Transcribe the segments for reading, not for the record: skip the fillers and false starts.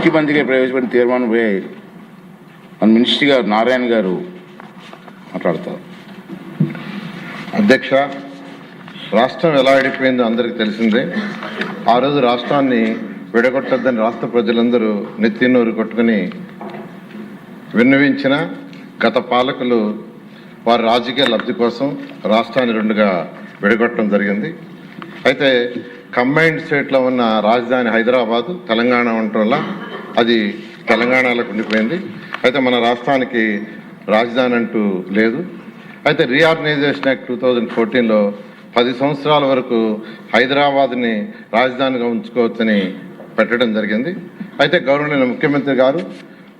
ముఖ్యమంత్రిగా ప్రవేశపెట్టిన తీర్మానంపై మన మినిస్టర్ గారు నారాయణ గారు మాట్లాడతారు. అధ్యక్ష, రాష్ట్రం ఎలా విడిపోయిందో అందరికీ తెలిసిందే. ఆ రోజు రాష్ట్రాన్ని విడగొట్టొద్దని రాష్ట్ర ప్రజలందరూ నెత్తినూరు కొట్టుకుని విన్నవించిన గత పాలకులు వారి రాజకీయ లబ్ధి కోసం రాష్ట్రాన్ని రెండుగా విడగొట్టడం జరిగింది. అయితే కంబైన్డ్ స్టేట్లో ఉన్న రాజధాని హైదరాబాదు, తెలంగాణ ఉండటం వల్ల అది తెలంగాణలోకి ఉండిపోయింది. అయితే మన రాష్ట్రానికి రాజధాని అంటూ లేదు. అయితే రీఆర్గనైజేషన్ యాక్ట్ 2014లో 10 సంవత్సరాల వరకు హైదరాబాద్ని రాజధానిగా ఉంచుకోవచ్చని పెట్టడం జరిగింది. అయితే గౌరవనీయ ముఖ్యమంత్రి గారు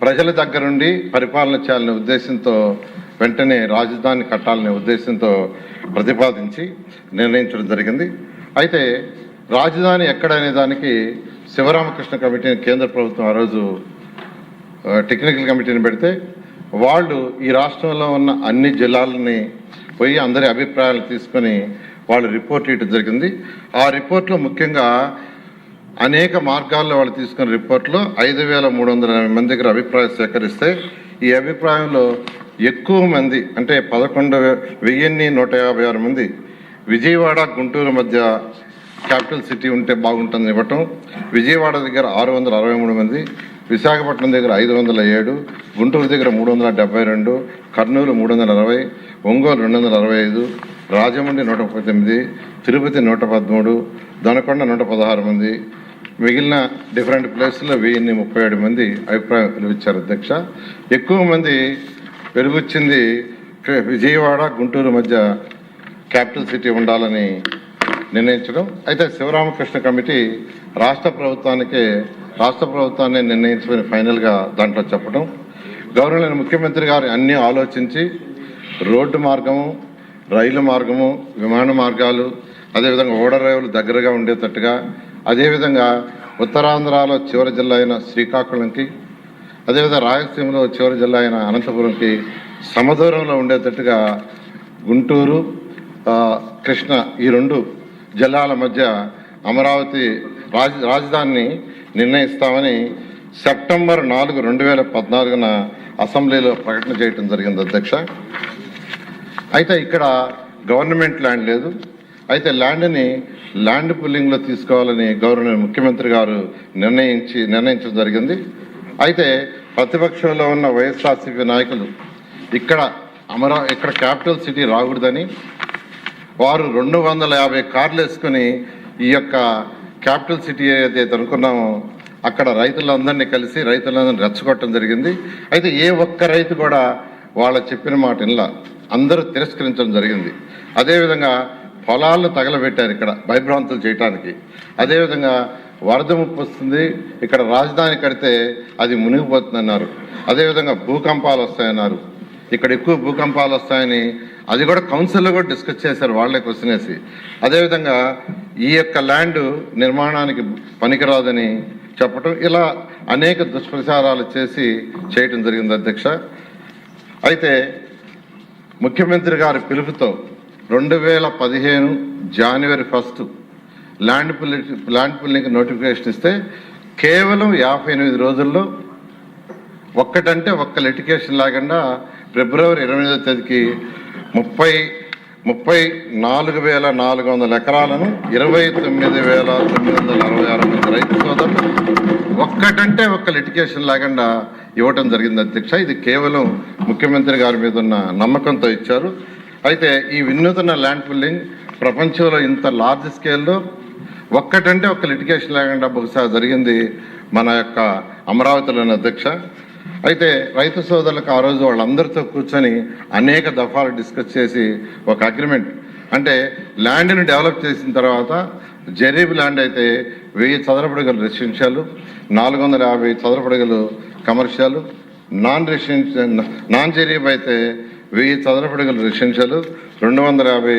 ప్రజల దగ్గరుండి పరిపాలన చేయాలనే ఉద్దేశంతో వెంటనే రాజధాని కట్టాలనే ఉద్దేశంతో ప్రతిపాదించి నిర్ణయించడం జరిగింది. అయితే రాజధాని ఎక్కడనే దానికి శివరామకృష్ణ కమిటీని కేంద్ర ప్రభుత్వం ఆ రోజు టెక్నికల్ కమిటీని పెడితే వాళ్ళు ఈ రాష్ట్రంలో ఉన్న అన్ని జిల్లాలని పోయి అందరి అభిప్రాయాలు తీసుకొని వాళ్ళు రిపోర్ట్ ఇవ్వడం జరిగింది. ఆ రిపోర్ట్లో ముఖ్యంగా అనేక మార్గాల్లో వాళ్ళు తీసుకున్న రిపోర్ట్లో 5380 మంది దగ్గర అభిప్రాయం సేకరిస్తే ఈ అభిప్రాయంలో ఎక్కువ మంది అంటే 11,156 మంది విజయవాడ గుంటూరు మధ్య క్యాపిటల్ సిటీ ఉంటే బాగుంటుంది ఇవ్వటం, విజయవాడ దగ్గర 663 మంది, విశాఖపట్నం దగ్గర 507, గుంటూరు దగ్గర 372, కర్నూలు 360, ఒంగోలు 265, రాజమండ్రి 139, తిరుపతి 113, దొనకొండ 116 మంది, మిగిలిన డిఫరెంట్ ప్లేస్లో 1037 మంది అభిప్రాయం వెలువిచ్చారు. అధ్యక్ష, ఎక్కువ మంది వెలుగుచ్చింది విజయవాడ గుంటూరు మధ్య క్యాపిటల్ సిటీ ఉండాలని నిర్ణయించడం. అయితే శివరామకృష్ణ కమిటీ రాష్ట్ర ప్రభుత్వాన్ని నిర్ణయించుకుని ఫైనల్గా దాంట్లో చెప్పడం, గౌరవనీయ ముఖ్యమంత్రి గారు అన్నీ ఆలోచించి రోడ్డు మార్గము, రైలు మార్గము, విమాన మార్గాలు, అదేవిధంగా ఓడరేవులు దగ్గరగా ఉండేటట్టుగా, అదేవిధంగా ఉత్తరాంధ్రలో చివరి జిల్లా అయిన శ్రీకాకుళంకి, అదేవిధంగా రాయలసీమలో చివరి జిల్లా అయిన అనంతపురంకి సమదూరంలో ఉండేటట్టుగా గుంటూరు, కృష్ణ ఈ 2 జిల్లాల మధ్య అమరావతి రాజధానిని నిర్ణయిస్తామని సెప్టెంబర్ 4, 2014న అసెంబ్లీలో ప్రకటన చేయడం జరిగింది. అధ్యక్ష, అయితే ఇక్కడ గవర్నమెంట్ ల్యాండ్ లేదు. అయితే ల్యాండ్ పుల్లింగ్లో తీసుకోవాలని గౌరవనీయ ముఖ్యమంత్రి గారు నిర్ణయించడం జరిగింది. అయితే ప్రతిపక్షంలో ఉన్న వైఎస్ఆర్సీపీ నాయకులు ఇక్కడ క్యాపిటల్ సిటీ రాకూడదని వారు 250 కార్లు వేసుకుని ఈ యొక్క క్యాపిటల్ సిటీ ఏదైతే అనుకున్నామో అక్కడ రైతులందరినీ కలిసి రైతులందరినీ రెచ్చగొట్టడం జరిగింది. అయితే ఏ ఒక్క రైతు కూడా వాళ్ళ చెప్పిన మాట ఇలా అందరూ తిరస్కరించడం జరిగింది. అదేవిధంగా పొలాలను తగలబెట్టారు ఇక్కడ భయభ్రాంతులు చేయటానికి. అదేవిధంగా వరద ముప్పు వస్తుంది, ఇక్కడ రాజధాని కడితే అది మునిగిపోతుందన్నారు. అదేవిధంగా భూకంపాలు వస్తాయన్నారు. ఇక్కడ ఎక్కువ భూకంపాలు వస్తాయని అది కూడా కౌన్సిల్లో కూడా డిస్కస్ చేశారు, వాళ్ళే క్వశ్చన్ వేసి. అదేవిధంగా ఈ యొక్క ల్యాండ్ నిర్మాణానికి పనికిరాదని చెప్పటం, ఇలా అనేక దుష్ప్రచారాలు చేయటం జరిగింది. అధ్యక్ష, అయితే ముఖ్యమంత్రి గారి పిలుపుతో 2015 జనవరి 1 ల్యాండ్ పుల్లింగ్ నోటిఫికేషన్ ఇస్తే కేవలం 58 రోజుల్లో ఒక్క లిటిగేషన్ లేకుండా ఫిబ్రవరి 28వ తేదీకి 34,400 ఎకరాలను 29,966 మంది రైతు సోదరులు ఒక్క లిటిగేషన్ లేకుండా ఇవ్వటం జరిగింది. అధ్యక్ష, ఇది కేవలం ముఖ్యమంత్రి గారి మీద ఉన్న నమ్మకంతో ఇచ్చారు. అయితే ఈ వినూతన ల్యాండ్ పుల్లింగ్ ప్రపంచంలో ఇంత లార్జ్ స్కేల్లో ఒక్క లిటిగేషన్ లేకుండా బహుశా జరిగింది మన యొక్క అమరావతిలోని. అధ్యక్ష, అయితే రైతు సోదరులకు ఆ రోజు వాళ్ళందరితో కూర్చొని అనేక దఫాలు డిస్కస్ చేసి ఒక అగ్రిమెంట్, అంటే ల్యాండ్ని డెవలప్ చేసిన తర్వాత జరీబ్ ల్యాండ్ అయితే 1000 చదరపు అడుగులు రెసిడెన్షియల్, 450 చదరపు అడుగులు కమర్షియల్, నాన్ జరీబ్ అయితే 1000 చదరపు అడుగులు రెసిడెన్షియల్, 250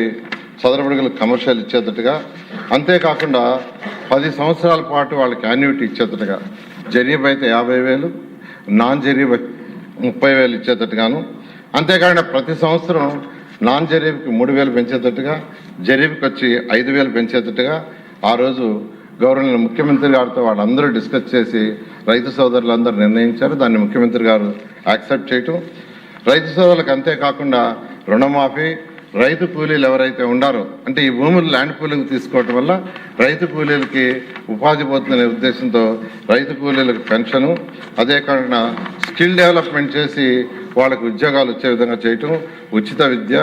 చదరపు అడుగులు కమర్షియల్ ఇచ్చేటట్టుగా, అంతేకాకుండా 10 సంవత్సరాల పాటు వాళ్ళకి యాన్యుటీ ఇచ్చేటట్టుగా, జరీబ్ అయితే 50,000, నాన్ జరీబ్ 30,000 ఇచ్చేటట్టుగాను, అంతేకాకుండా ప్రతి సంవత్సరం నాన్ జరీబ్కి 3,000 పెంచేటట్టుగా, జరీబ్కి వచ్చి 5,000 పెంచేటట్టుగా ఆ రోజు గవర్నర్ ముఖ్యమంత్రి గారితో వాళ్ళందరూ డిస్కస్ చేసి రైతు సోదరులందరూ నిర్ణయించారు. దాన్ని ముఖ్యమంత్రి గారు యాక్సెప్ట్ చేయటం, రైతు సోదరులకు అంతేకాకుండా రుణమాఫీ, రైతు కూలీలు ఎవరైతే ఉండారో, అంటే ఈ భూములు ల్యాండ్ పూలింగ్ తీసుకోవటం వల్ల రైతు కూలీలకి ఉపాధి పోతుందనే ఉద్దేశంతో రైతు కూలీలకు పెన్షను, అదే కాకుండా స్కిల్ డెవలప్మెంట్ చేసి వాళ్ళకు ఉద్యోగాలు వచ్చే విధంగా చేయటం, ఉచిత విద్య,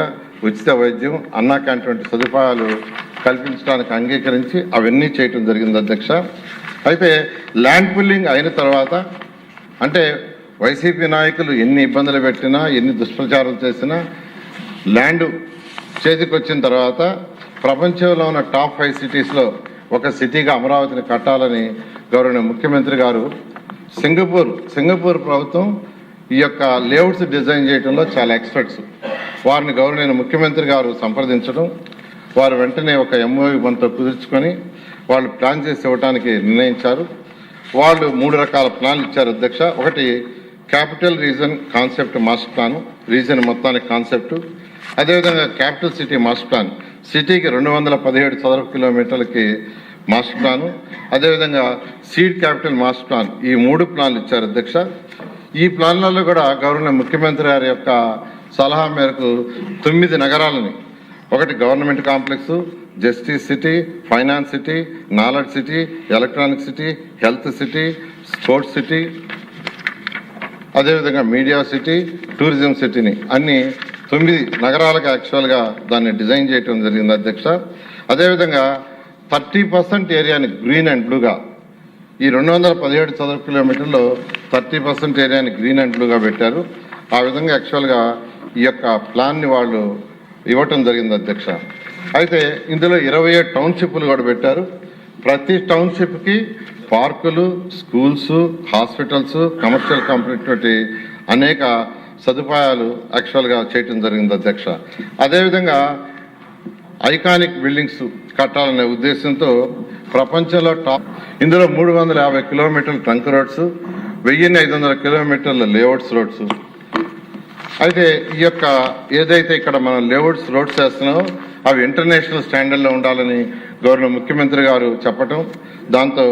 ఉచిత వైద్యం, అన్నా క్యాంటీన్ సదుపాయాలు కల్పించడానికి అంగీకరించి అవన్నీ చేయటం జరిగింది అధ్యక్ష. అయితే ల్యాండ్ పూలింగ్ అయిన తర్వాత, అంటే వైసీపీ నాయకులు ఎన్ని ఇబ్బందులు పెట్టినా, ఎన్ని దుష్ప్రచారం చేసినా, ల్యాండ్ చేతికి వచ్చిన తర్వాత ప్రపంచంలో ఉన్న టాప్ 5 సిటీస్లో ఒక సిటీగా అమరావతిని కట్టాలని గౌరవనీయ ముఖ్యమంత్రి గారు సింగపూర్ ప్రభుత్వం ఈ యొక్క లేఅవుట్స్ డిజైన్ చేయడంలో చాలా ఎక్స్పర్ట్స్. వారిని గౌరవనీయ ముఖ్యమంత్రి గారు సంప్రదించడం, వారు వెంటనే ఒక ఎంఓయూ మనతో కుదుర్చుకొని వాళ్ళు ప్లాన్ చేసి ఇవ్వడానికి నిర్ణయించారు. వాళ్ళు 3 రకాల ప్లాన్లు ఇచ్చారు అధ్యక్ష. ఒకటి capital region concept master plan, reason మొత్తానికి కాన్సెప్టు. అదేవిధంగా క్యాపిటల్ సిటీ మాస్టర్ ప్లాన్, సిటీకి 217 చదరపు కిలోమీటర్లకి మాస్టర్ ప్లాను. అదేవిధంగా సీడ్ క్యాపిటల్ మాస్టర్ ప్లాన్, ఈ 3 ప్లాన్లు ఇచ్చారు అధ్యక్ష. ఈ ప్లాన్లలో కూడా గౌరవ ముఖ్యమంత్రి గారి యొక్క సలహా మేరకు 9 నగరాలని, ఒకటి government complex, justice city, finance city, knowledge city, electronic city, health city, sports city, అదేవిధంగా మీడియా సిటీ, టూరిజం సిటీని అన్ని 9 నగరాలకు యాక్చువల్గా దాన్ని డిజైన్ చేయడం జరిగింది అధ్యక్ష. అదేవిధంగా 30% ఏరియాని గ్రీన్ అండ్ బ్లూగా, ఈ 217 చదరపు కిలోమీటర్లో 30% ఏరియాని గ్రీన్ అండ్ బ్లూగా పెట్టారు. ఆ విధంగా యాక్చువల్గా ఈ యొక్క ప్లాన్ని వాళ్ళు ఇవ్వటం జరిగింది అధ్యక్ష. అయితే ఇందులో 27 టౌన్షిప్లు కూడా పెట్టారు. ప్రతి టౌన్షిప్కి పార్కులు, స్కూల్స్, హాస్పిటల్స్, కమర్షియల్ కంపెనీ తోటి అనేక సదుపాయాలు యాక్చువల్గా చేయటం జరిగింది అధ్యక్ష. అదేవిధంగా ఐకానిక్ బిల్డింగ్స్ కట్టాలనే ఉద్దేశంతో ప్రపంచంలో ఇందులో 350 కిలోమీటర్ల ట్రంక్ రోడ్స్, 1500 కిలోమీటర్ల లేఅవుట్స్ రోడ్స్. అయితే ఈ యొక్క ఏదైతే ఇక్కడ మనం లేఅవుట్స్ రోడ్స్ వేస్తున్నామో అవి ఇంటర్నేషనల్ స్టాండర్డ్లో ఉండాలని గవర్నర్ ముఖ్యమంత్రి గారు చెప్పటం, దాంతో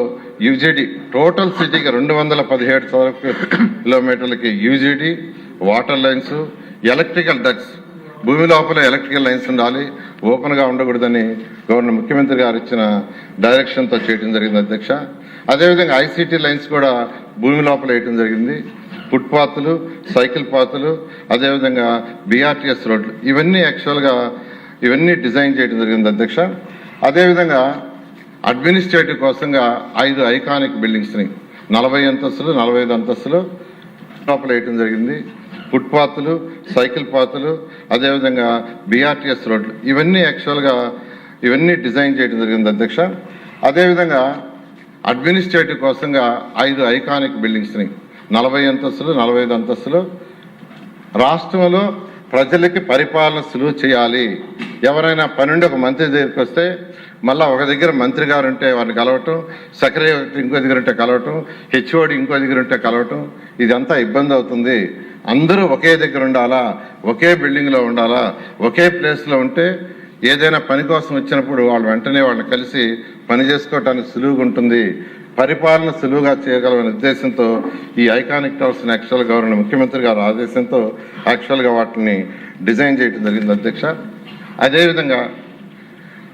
యూజీడీ టోటల్ సిటీకి 217 చదరపు కిలోమీటర్లకి UGD, water lines, electrical ducts, భూమి లోపల ఎలక్ట్రికల్ లైన్స్ ఉండాలి, ఓపెన్గా ఉండకూడదని గవర్నర్ ముఖ్యమంత్రి గారు ఇచ్చిన డైరెక్షన్తో చేయడం జరిగింది అధ్యక్ష. అదేవిధంగా ఐసీటీ లైన్స్ కూడా భూమి లోపల వేయటం జరిగింది. ఫుట్పాత్లు, సైకిల్ పాత్లు, అదేవిధంగా బీఆర్టీఎస్ రోడ్లు, ఇవన్నీ యాక్చువల్గా డిజైన్ చేయడం జరిగింది అధ్యక్ష. అదేవిధంగా అడ్మినిస్ట్రేటివ్ కోసంగా 5 ఐకానిక్ బిల్డింగ్స్ని 40 అంతస్తులు, 45 అంతస్తులు లోపల వేయటం జరిగింది. ఫుట్పాత్లు, సైకిల్ పాత్లు, అదేవిధంగా బీఆర్టీఎస్ రోడ్లు, ఇవన్నీ డిజైన్ చేయడం జరిగింది అధ్యక్ష. అదేవిధంగా అడ్మినిస్ట్రేటివ్ కోసంగా 5 ఐకానిక్ బిల్డింగ్స్ని 40 అంతస్తులు, 45 అంతస్తులు. రాష్ట్రంలో ప్రజలకి పరిపాలన సులువు చేయాలి. ఎవరైనా పనుండి ఒక మంత్రి దగ్గరికి వస్తే మళ్ళీ ఒక దగ్గర మంత్రి గారు ఉంటే వారిని కలవటం, సెక్రటరీ ఇంకో దగ్గర ఉంటే కలవటం, హెచ్ఓడి ఇంకో దగ్గర ఉంటే కలవటం, ఇదంతా ఇబ్బంది అవుతుంది. అందరూ ఒకే దగ్గర ఉండాలా, ఒకే బిల్డింగ్లో ఉండాలా, ఒకే ప్లేస్లో ఉంటే ఏదైనా పని కోసం వచ్చినప్పుడు వాళ్ళు వెంటనే వాళ్ళని కలిసి పని చేసుకోవడానికి సులువుగా ఉంటుంది, పరిపాలన సులువుగా చేయగలమనే ఉద్దేశంతో ఈ ఐకానిక్ టవర్స్ని యాక్చువల్గా గవర్నర్ ముఖ్యమంత్రి గారి ఆదేశంతో యాక్చువల్గా వాటిని డిజైన్ చేయడం జరిగింది అధ్యక్ష.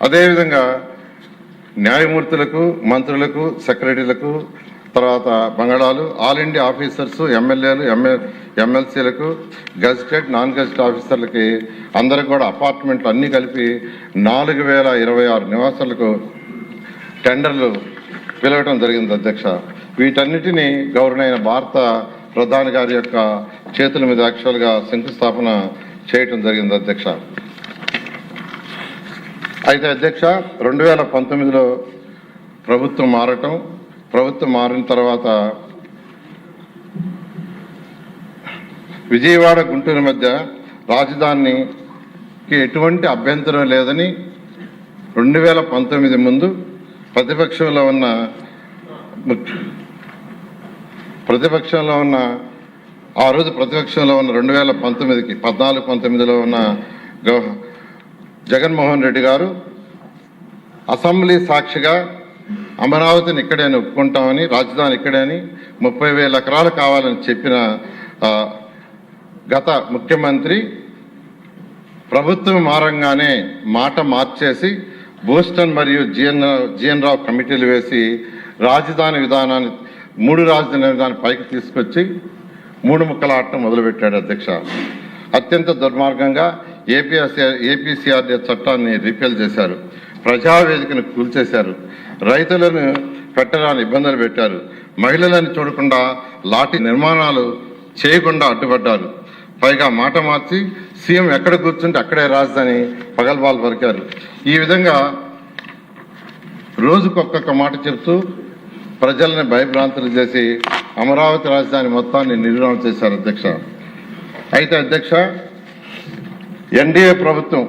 అదేవిధంగా న్యాయమూర్తులకు, మంత్రులకు, సెక్రటరీలకు, తర్వాత బంగాళాలు, ఆల్ ఇండియా ఆఫీసర్స్, ఎమ్మెల్యేలు, ఎమ్మెల్సీలకు, గజిటెడ్, నాన్ గజిటెడ్ ఆఫీసర్లకి అందరికి కూడా అపార్ట్మెంట్లు అన్నీ కలిపి 4026 నివాసాలకు టెండర్లు పిలవటం జరిగింది అధ్యక్ష. వీటన్నిటినీ గౌరవనీయ భారత ప్రధాని గారి యొక్క చేతుల మీద యాక్చువల్గా శంకుస్థాపన చేయటం జరిగింది అధ్యక్ష. అయితే అధ్యక్ష 2019లో ప్రభుత్వం మారిన తర్వాత విజయవాడ, గుంటూరు మధ్య రాజధానికి ఎటువంటి అభ్యంతరం లేదని 2019 ముందు ప్రతిపక్షంలో ఉన్న ఆ రోజు ప్రతిపక్షంలో ఉన్న 2019కి 14-19లో ఉన్న జగన్మోహన్ రెడ్డి గారు అసెంబ్లీ సాక్షిగా అమరావతిని ఇక్కడే అని ఒప్పుకుంటామని, రాజధాని ఇక్కడే అని 30,000 ఎకరాలు కావాలని చెప్పిన గత ముఖ్యమంత్రి ప్రభుత్వం మారంగానే మాట మార్చేసి బోస్టన్ మరియు జిఎన్ రావు కమిటీలు వేసి రాజధాని విధానాన్ని 3 రాజధాని విధానాన్ని పైకి తీసుకొచ్చి 3 ముక్కల ఆటను మొదలుపెట్టాడు అధ్యక్ష. అత్యంత దుర్మార్గంగా ఏపీసీఆర్డీ చట్టాన్ని రిపేల్ చేశారు, ప్రజావేదికను కూల్చేశారు, రైతులను పెట్టరాని ఇబ్బందులు పెట్టారు, మహిళలను చూడకుండా లాఠీ నిర్మాణాలు చేయకుండా అడ్డుపడ్డారు. పైగా మాట మార్చి సీఎం ఎక్కడ కూర్చుంటే అక్కడే రాజధాని పగల్బాలు పలికారు. ఈ విధంగా రోజుకొక్కొక్క మాట చెప్తూ ప్రజల్ని భయభ్రాంతులు చేసి అమరావతి రాజధాని మొత్తాన్ని నిర్మాణం చేశారు అధ్యక్ష. అయితే అధ్యక్ష, ఎన్డీఏ ప్రభుత్వం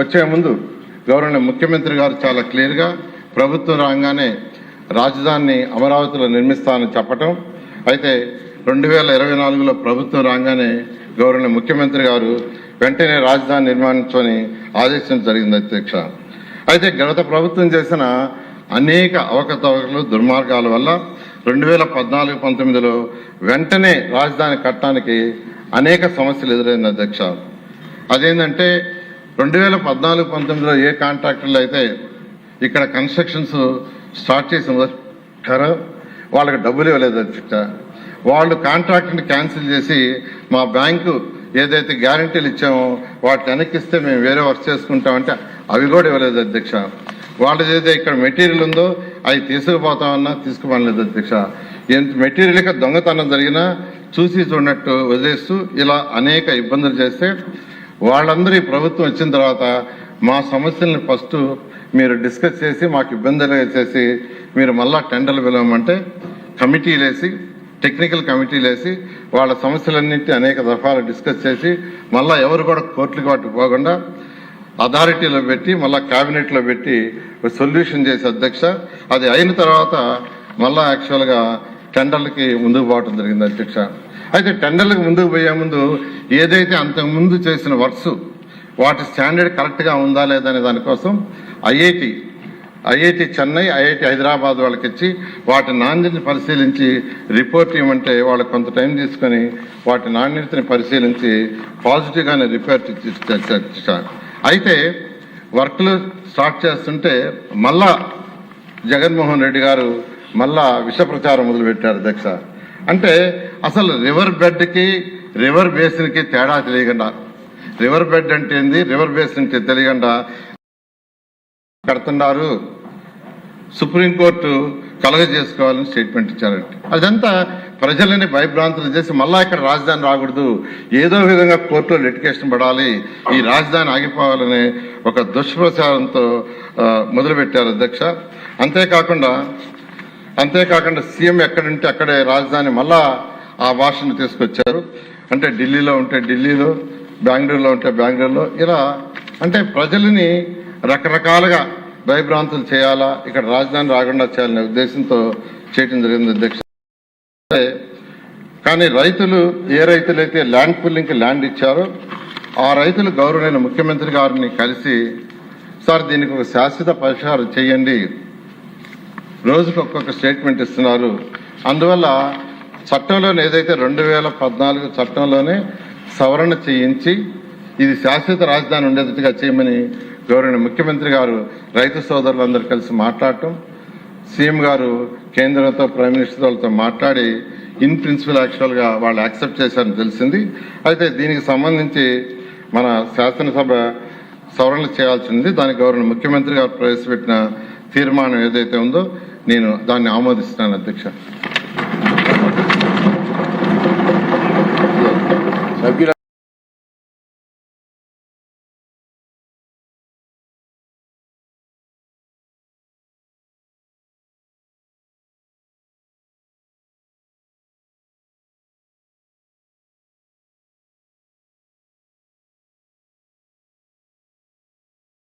వచ్చే ముందు గౌరవనీయ ముఖ్యమంత్రి గారు చాలా క్లియర్గా ప్రభుత్వం రాగానే రాజధానిని అమరావతిలో నిర్మిస్తానని చెప్పటం, అయితే 2024లో ప్రభుత్వం రాగానే గౌరవనీయ ముఖ్యమంత్రి గారు వెంటనే రాజధాని నిర్మాణించని ఆదేశించడం జరిగింది అధ్యక్ష. అయితే గత ప్రభుత్వం చేసిన అనేక అవకతవకలు, దుర్మార్గాల వల్ల 2014-19లో వెంటనే రాజధాని కట్టడానికి అనేక సమస్యలు ఎదురైంది అధ్యక్ష. అదేంటంటే 2014-19లో ఏ కాంట్రాక్టర్లు అయితే ఇక్కడ కన్స్ట్రక్షన్స్ స్టార్ట్ చేసి మొదలుపెట్టారో వాళ్ళకి డబ్బులు ఇవ్వలేదు అధ్యక్ష. వాళ్ళు కాంట్రాక్ట్ని క్యాన్సిల్ చేసి మా బ్యాంకు ఏదైతే గ్యారంటీలు ఇచ్చామో వాటిని వెనక్కిస్తే మేము వేరే వర్క్ చేసుకుంటామంటే అవి కూడా ఇవ్వలేదు అధ్యక్ష. వాళ్ళది ఏదైతే ఇక్కడ మెటీరియల్ ఉందో అవి తీసుకుపోతామన్నా తీసుకుపోలేదు అధ్యక్ష. ఎంత మెటీరియల్గా దొంగతనం జరిగినా చూసి చూడనట్టు వదిలేస్తూ ఇలా అనేక ఇబ్బందులు చేస్తే వాళ్ళందరూ ఈ ప్రభుత్వం వచ్చిన తర్వాత మా సమస్యలను ఫస్ట్ మీరు డిస్కస్ చేసి మాకు ఇబ్బందులు చేసి మీరు మళ్ళా టెండర్లు పిలవమంటే కమిటీలు వేసి, టెక్నికల్ కమిటీలు వేసి వాళ్ళ సమస్యలన్నింటినీ అనేక దఫాలు డిస్కస్ చేసి మళ్ళీ ఎవరు కూడా కోర్టులకు వాటికి పోకుండా అథారిటీలో పెట్టి మళ్ళీ క్యాబినెట్లో పెట్టి సొల్యూషన్ చేసి అధ్యక్ష, అది అయిన తర్వాత మళ్ళీ యాక్చువల్గా టెండర్లకి ముందుకు పోవడం జరిగింది అధ్యక్ష. అయితే టెండర్లకు ముందుకు పోయే ముందు ఏదైతే అంతకుముందు చేసిన వర్క్స్ వాటి స్టాండర్డ్ కరెక్ట్గా ఉందా లేదా అనే దానికోసం ఐఐటి చెన్నై, ఐఐటి హైదరాబాద్ వాళ్ళకి ఇచ్చి వాటి నాణ్యతని పరిశీలించి రిపోర్ట్ ఇవ్వమంటే వాళ్ళు కొంత టైం తీసుకొని వాటి నాణ్యతని పరిశీలించి పాజిటివ్గానే రిపోర్ట్ ఇచ్చారు. అయితే వర్క్లు స్టార్ట్ చేస్తుంటే మళ్ళా జగన్మోహన్ రెడ్డి గారు మళ్ళా విష ప్రచారం మొదలుపెట్టారు అధ్యక్ష. అంటే అసలు రివర్ బెడ్కి రివర్ బేసిన్కి తేడా తెలియకుండా, రివర్ బెడ్ అంటే ఏంది, రివర్ బేసిన్ అంటే తెలియకుండా కడుతున్నారు, సుప్రీంకోర్టు కలగజేసుకోవాలని స్టేట్మెంట్ ఇచ్చారంటే అదంతా ప్రజలని భయభ్రాంతులు చేసి మళ్ళా ఇక్కడ రాజధాని రాకూడదు, ఏదో విధంగా కోర్టులో లిటిగేషన్ పడాలి, ఈ రాజధాని ఆగిపోవాలనే ఒక దుష్ప్రచారంతో మొదలుపెట్టారు అధ్యక్ష. అంతేకాకుండా సీఎం ఎక్కడుంటే అక్కడే రాజధాని మళ్ళా ఆ భాషను తీసుకొచ్చారు. అంటే ఢిల్లీలో ఉంటే ఢిల్లీలో, బెంగళూరులో ఉంటే బెంగళూరులో, ఇలా అంటే ప్రజలని రకరకాలుగా భయభ్రాంతులు చేయాలా, ఇక్కడ రాజధాని రాకుండా చేయాలనే ఉద్దేశంతో చేయడం జరిగింది అధ్యక్ష. కానీ రైతులు, ఏ రైతులైతే ల్యాండ్ పుల్లింగ్కి ల్యాండ్ ఇచ్చారో ఆ రైతులు గౌరవనీయ ముఖ్యమంత్రి గారిని కలిసి, సార్ దీనికి ఒక శాశ్వత పరిష్కారం చేయండి, రోజుకు ఒక్కొక్క స్టేట్మెంట్ ఇస్తున్నారు, అందువల్ల చట్టంలోనే ఏదైతే 2014 చట్టంలోనే సవరణ చేయించి ఇది శాశ్వత రాజధాని ఉండేటట్టుగా చేయమని గౌరవనీయ ముఖ్యమంత్రి గారు రైతు సోదరులందరూ కలిసి మాట్లాడటం, సీఎం గారు కేంద్రంతో, ప్రైమ్ మినిస్టర్లతో మాట్లాడి ఇన్ ప్రిన్సిపల్ యాక్చువల్గా వాళ్ళు యాక్సెప్ట్ చేశారని తెలిసింది. అయితే దీనికి సంబంధించి మన శాసనసభ సవరణలు చేయాల్సింది, దానికి గౌరవనీయ ముఖ్యమంత్రి గారు ప్రవేశపెట్టిన తీర్మానం ఏదైతే ఉందో నేను దాన్ని ఆమోదిస్తున్నాను అధ్యక్ష.